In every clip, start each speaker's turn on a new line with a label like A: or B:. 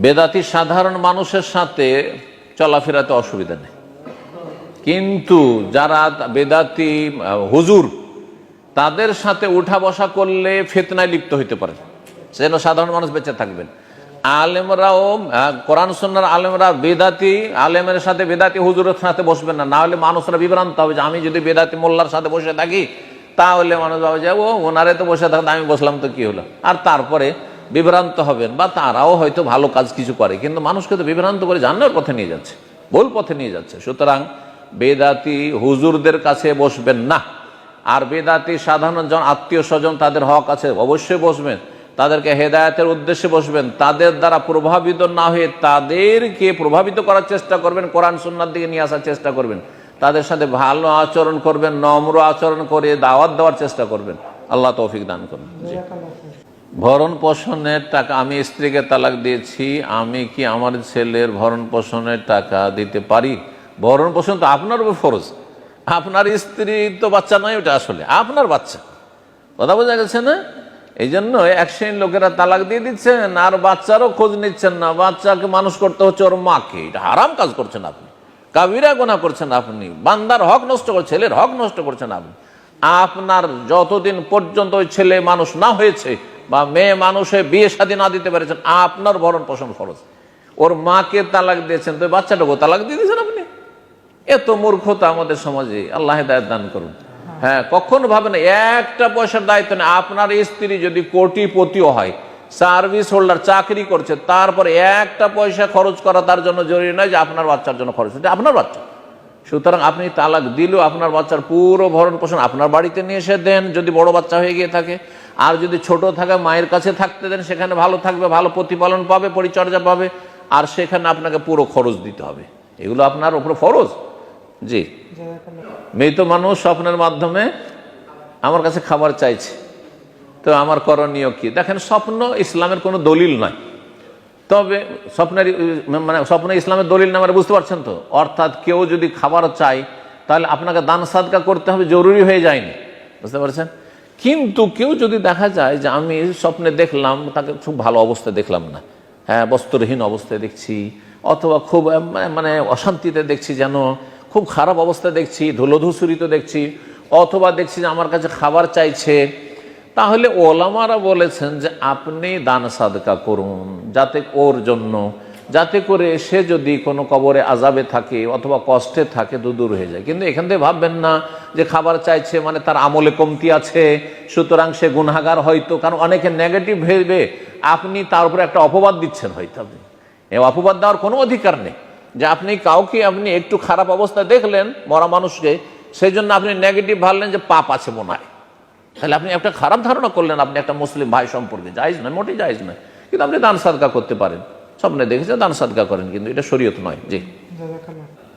A: বেদাতি সাধারণ মানুষের সাথে চলাফেরাতে অসুবিধা নেই, কিন্তু যারা বেদাতি হুজুর তাদের সাথে উঠা বসা করলে ফিতনায় লিপ্ত হইতে পারে, সেজন্য সাধারণ মানুষ বেঁচে থাকবেন। আলেমরাও, কোরআন সুন্নাহর আলেমরা বেদাতি আলেমের সাথে বেদাতি হুজুরের সাথে বসবেন না, না হলে মানুষরা বিভ্রান্ত হবে যে আমি যদি বেদাতি মোল্লার সাথে বসে থাকি তাহলে মানুষ ভাবে যে ও ওনারে তো বসে থাকতে আমি বসলাম তো কি হলো, আর তারপরে বিভ্রান্ত হবেন। বা তারাও হয়তো ভালো কাজ কিছু করে, কিন্তু মানুষকে তো বিভ্রান্ত করে জান্নাতের পথে নিয়ে যাচ্ছে, ভুল পথে নিয়ে যাচ্ছে। সুতরাং বেদাতি হুজুরদের কাছে বসবেন না। আর বেদাতি সাধারণ জন আত্মীয় স্বজন, তাদের হক আছে, অবশ্যই বসবেন, তাদেরকে হেদায়েতের উদ্দেশ্যে বসবেন, তাদের দ্বারা প্রভাবিত না হয়ে তাদেরকে প্রভাবিত করার চেষ্টা করবেন, কোরআন সুন্নাহর দিকে নিয়ে আসার চেষ্টা করবেন, তাদের সাথে ভালো আচরণ করবেন, নম্র আচরণ করে দাওয়াত দেওয়ার চেষ্টা করবেন। আল্লাহ তৌফিক দান করুন। ভরণ পোষণের টাকা, আমি স্ত্রীকে তালাক দিয়েছি, আমি কি আমার ছেলের ভরণ পোষণের টাকা দিতে পারি? ভরণ পোষণ তো আপনার উপর ফরজ, আপনার স্ত্রী তো বাচ্চা নয়, ওটা আসলে আপনার বাচ্চা। কথা বোঝা গেছে না? এই জন্য এক শ্রেণীর লোকেরা তালাক দিয়ে দিচ্ছেন আর বাচ্চারও খোঁজ নিচ্ছেন না, বাচ্চাকে মানুষ করতে হচ্ছে ওর মাকে। এটা হারাম কাজ করছেন আপনি, কাবিরা গুনাহ করছেন আপনি, বান্দার হক নষ্ট করছেন, ছেলের হক নষ্ট করছেন আপনি। আপনার যতদিন পর্যন্ত ওই ছেলে মানুষ না হয়েছে বা মেয়ে মানুষে বিয়ে শাদী না দিতে পেরেছেন, আপনার ভরণ পোষণ ফরজ। ওর মাকে তালাক দিয়েছেন, তো বাচ্চাটাকেও তালাক দিয়ে দিয়েছেন আপনি। এত মূর্খতা আমাদের সমাজে, আল্লাহ হেদায়েত দান করুন। হ্যাঁ, কখনো ভাবেন একটা পয়সার দায়িত্ব নেই। আপনার স্ত্রী যদি কোটিপতিও হয়, সার্ভিস হোল্ডার, চাকরি করছে, তারপর একটা পয়সা খরচ করা তার জন্য জরুরি নয় যে আপনার বাচ্চার জন্য খরচ, এটা আপনার বাচ্চা। সুতরাং আপনি তালাক দিলেও আপনার বাচ্চার পুরো ভরণ পোষণ আপনার বাড়িতে নিয়ে এসে দেন, যদি বড় বাচ্চা হয়ে গিয়ে থাকে। আর যদি ছোট থাকে, মায়ের কাছে থাকতে দেন, সেখানে ভালো থাকবে, ভালো প্রতিপালন পাবে, পরিচর্যা পাবে, আর সেখানে আপনাকে পুরো খরচ দিতে হবে। এগুলো আপনার উপরে ফরজ। জি, মৃত মানুষ স্বপ্নের মাধ্যমে আমার কাছে খাবার চাইছে, তো আমার করণীয় কি? দেখেন, স্বপ্ন ইসলামের কোনো দলিল নয়, তবে স্বপ্ন ইসলামের দলিল না, মানে বুঝতে পারছেন তো? অর্থাৎ কেউ যদি খাবার চায় তাহলে আপনাকে দান সাদকা করতে হবে, জরুরি হয়ে যায়নি, বুঝতে পারছেন? কিন্তু কেউ যদি দেখা যায় যে আমি স্বপ্নে দেখলাম তাকে খুব ভালো অবস্থায় দেখলাম না, হ্যাঁ বস্ত্রহীন অবস্থায় দেখছি, অথবা খুব মানে অশান্তিতে দেখছি, যেন খুব খারাপ অবস্থায় দেখছি, ধুলোধূসরিত দেখছি, অথবা দেখছি যে আমার কাছে খাবার চাইছে, তাহলে ওলামারা বলেছেন যে আপনি দান সাদকা করুন, যাতে ওর জন্য, যাতে করে সে যদি কোনো কবরে আযাবে থাকে অথবা কষ্টে থাকে তো দূর হয়ে যায়। কিন্তু এখান থেকে ভাববেন না যে খাবার চাইছে মানে তার আমলে কমতি আছে, সুতরাং সে গুনাহগার হয়তো। কারণ অনেকে নেগেটিভ ভেবে আপনি তার উপরে একটা অপবাদ দিচ্ছেন, হয়তো আপনি এই অপবাদ দেওয়ার কোনো অধিকার নেই। যে আপনি কাউকে আপনি একটু খারাপ অবস্থা দেখলেন, মরা মানুষকে, সেই জন্য আপনি নেগেটিভ ভাবলেন যে পাপ আছে মনে হয়, তাহলে আপনি একটা খারাপ ধারণা করলেন আপনি একটা মুসলিম ভাই সম্পর্কে। জায়েজ নয়, মোটেই জায়েজ নয়। কিন্তু আপনি দান সাদকা করতে পারেন, স্বপ্নে দেখেছেন দান সাদকা করেন, কিন্তু এটা শরীয়ত নয়। জি,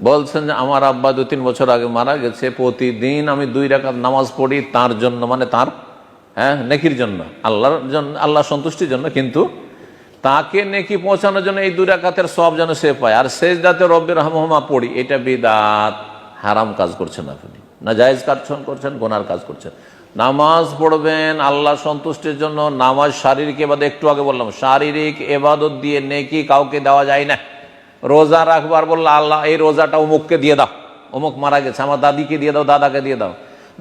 A: বলছেন যে আমার আব্বা 2-3 বছর আগে মারা গেছে, প্রতিদিন আমি 2 রাকাত নামাজ পড়ি তার জন্য, মানে তার নেকির জন্য, আল্লাহর জন্য, আল্লাহ সন্তুষ্টির জন্য, কিন্তু তাকে নেকি পৌঁছানোর জন্য এই 2 রাকাতের সওয়াব যেন সে পায়। আর সেজদাতে রব্বির রহমহুমা পড়ি, এটা বিদআত, হারাম কাজ করছেন আপনি, না জায়েজ কাজ করছেন, গুনার কাজ করছেন। নামাজ পড়বেন আল্লাহ সন্তুষ্টির জন্য। নামাজ শারীরিক ইবাদত, একটু আগে বললাম, শারীরিক ইবাদত দিয়ে নেকি কাউকে দেওয়া যায় না। রোজা রাখবার বললে আল্লাহ এই রোজাটা অমুককে দিয়ে দাও, অমুক মারা গেছে, আমার দাদিকে দিয়ে দাও, দাদাকে দিয়ে দাও।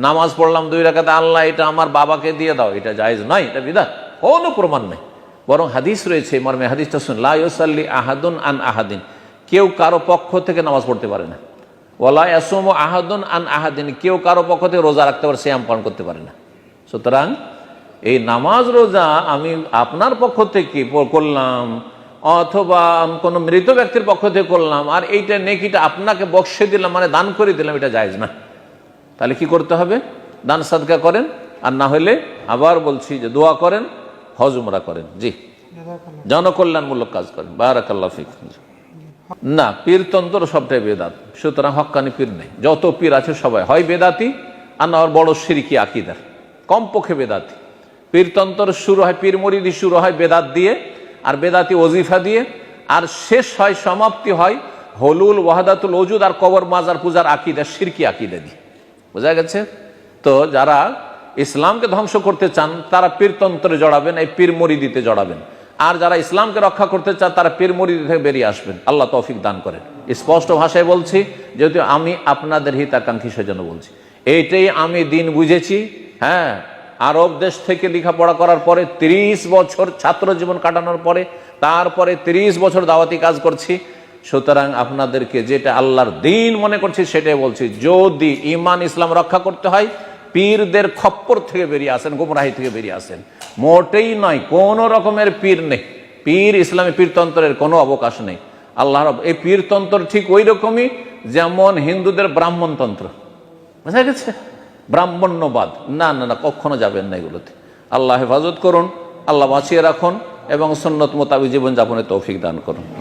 A: নামাজ পড়লাম 2 রাকাত, আল্লাহ এটা আমার বাবাকে দিয়ে দাও, এটা জায়েজ নয়, এটা বিদআত, কোনো প্রমাণ নেই। বরং হাদিস রয়েছে, মর্মে হাদিসটা শুন, লা ইউসাল্লি আহাদুন আন আহাদিন, কেউ কারো পক্ষ থেকে নামাজ পড়তে পারে না। ওয়ালা ইয়াসুমু আহাদুন আন আহাদিন, কেউ কারো পক্ষ থেকে রোজা রাখতে পারে, সিয়াম পালন করতে পারে না। সুতরাং এই নামাজ রোজা আমি আপনার পক্ষ থেকে করলাম অথবা কোনো মৃত ব্যক্তির পক্ষ থেকে করলাম, আর এইটা নেকিটা আপনাকে বক্সে দিলাম, মানে দান করে দিলাম, এটা জায়েজ না। তাহলে কি করতে হবে? দান সাদকা করেন, আর না হলে আবার বলছি যে দোয়া করেন, হজ উমরা করেন। জি, জনকল্যাণমূলক কাজ করেন। বারাকাল্লাহু ফিক। না, পীরতন্ত্র সবটাই বেদাত, সুতরাং হক্কানি পীর নেই। যত পীর আছে সবাই হয় বেদাতি, আর না বড় শিরকি আকীদার, কমপক্ষে বেদাতি। পীরতন্ত্র শুরু হয়, পীর মুরিদি শুরু হয় বেদাত দিয়ে, আর বেদাতি ওজিফা দিয়ে, আর শেষ হয়, সমাপ্তি হয় হলুল ওয়াহদাতুল ওজুদ আর কবর মাজার পূজার আকীদা, শিরকি আকীদা দিয়ে। বোঝা গেছে তো? যারা ইসলামকে ধ্বংস করতে চান তারা পীরতন্ত্রে জড়াবেন, এই পীর মুরিদিতে জড়াবেন। আর যারা ইসলামকে রক্ষা করতে চান তারা পীর মুরিদ থেকে বেরিয়ে আসবেন। আল্লাহ তৌফিক দান করেন। স্পষ্ট ভাষায় বলছি, যেহেতু আমি আপনাদের হিতাকাঙ্ক্ষী সেজন্য বলছি। এইটাই আমি দিন বুঝেছি। হ্যাঁ, আরব দেশ থেকে লেখাপড়া করার পরে 30 বছর ছাত্র জীবন কাটানোর পরে তারপরে 30 বছর দাওয়াতি কাজ করছি। সুতরাং আপনাদেরকে যেটা আল্লাহর দিন মনে করছি সেটাই বলছি। যদি ইমান ইসলাম রক্ষা করতে হয়, পীরদের খপ্পর থেকে বেরিয়ে আসেন, গুমরাহি থেকে বেরিয়ে আসেন। মোটেই নয়, কোন রকমের পীর নেই। পীর ইসলামী পীরতন্ত্রের কোনো অবকাশ নেই। আল্লাহ এই পীরতন্ত্র ঠিক ওই রকমই যেমন হিন্দুদের ব্রাহ্মণতন্ত্র, বুঝা গেছে? ব্রাহ্মণ্যবাদ না না না, কখনো যাবেন না এগুলোতে। আল্লাহ হেফাজত করুন, আল্লাহ বাঁচিয়ে রাখুন এবং সুন্নত মোতাবিক জীবনযাপনের তৌফিক দান করুন।